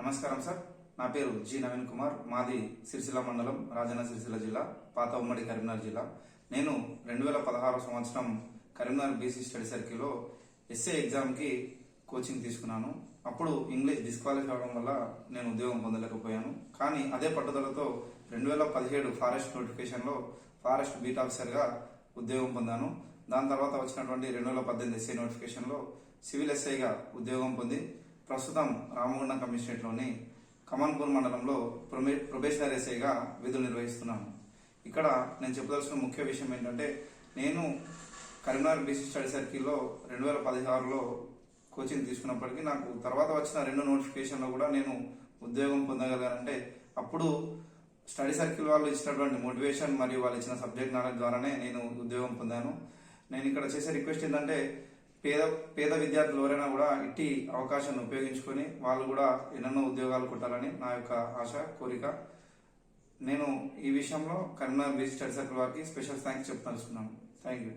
నమస్కారం సార్. నా పేరు జి నవీన్ కుమార్. మాది సిరిసిల్ల మండలం, రాజన్న సిరిసిల్ల జిల్లా, పాత ఉమ్మడి కరీంనగర్ జిల్లా. నేను 2016 సంవత్సరం కరీంనగర్ బీసీ స్టడీ సర్కిల్లో ఎస్ఏ ఎగ్జామ్కి కోచింగ్ తీసుకున్నాను. అప్పుడు ఇంగ్లీష్ డిస్క్వాలిఫై అవడం వల్ల నేను ఉద్యోగం పొందలేకపోయాను. కానీ అదే పట్టుదలతో 2017 ఫారెస్ట్ నోటిఫికేషన్లో ఫారెస్ట్ బీట్ ఆఫీసర్గా ఉద్యోగం పొందాను. దాని తర్వాత వచ్చినటువంటి 2018 ఎస్ఏ నోటిఫికేషన్లో సివిల్ ఎస్ఐగా ఉద్యోగం పొంది ప్రస్తుతం రామగుండం కమిషనరేట్లోని కమాన్పూర్ మండలంలో ప్రొబేషనరీ ఎస్ఐగా విధులు నిర్వహిస్తున్నాను. ఇక్కడ నేను చెప్పదలసిన ముఖ్య విషయం ఏంటంటే, నేను కరీంనగర్ బీసీ స్టడీ సర్కిల్లో 2016లో కోచింగ్ తీసుకున్నప్పటికీ నాకు తర్వాత వచ్చిన 2 నోటిఫికేషన్లో కూడా నేను ఉద్యోగం పొందగలిగానంటే అప్పుడు స్టడీ సర్కిల్ వాళ్ళు ఇచ్చినటువంటి మోటివేషన్ మరియు వాళ్ళు ఇచ్చిన సబ్జెక్ట్ నాలెడ్జ్ ద్వారానే నేను ఉద్యోగం పొందాను. నేను ఇక్కడ చేసే రిక్వెస్ట్ ఏంటంటే, పేద విద్యార్థులు ఎవరైనా కూడా ఇట్టి అవకాశాన్ని ఉపయోగించుకొని వాళ్ళు కూడా ఎన్నెన్నో ఉద్యోగాలు కొట్టాలని నా యొక్క ఆశ, కోరిక. నేను ఈ విషయంలో కరీంనగర్ బీసీ స్టడీ సర్కిల్ వారికి స్పెషల్ థ్యాంక్స్ చెప్తున్నాను. Thank you.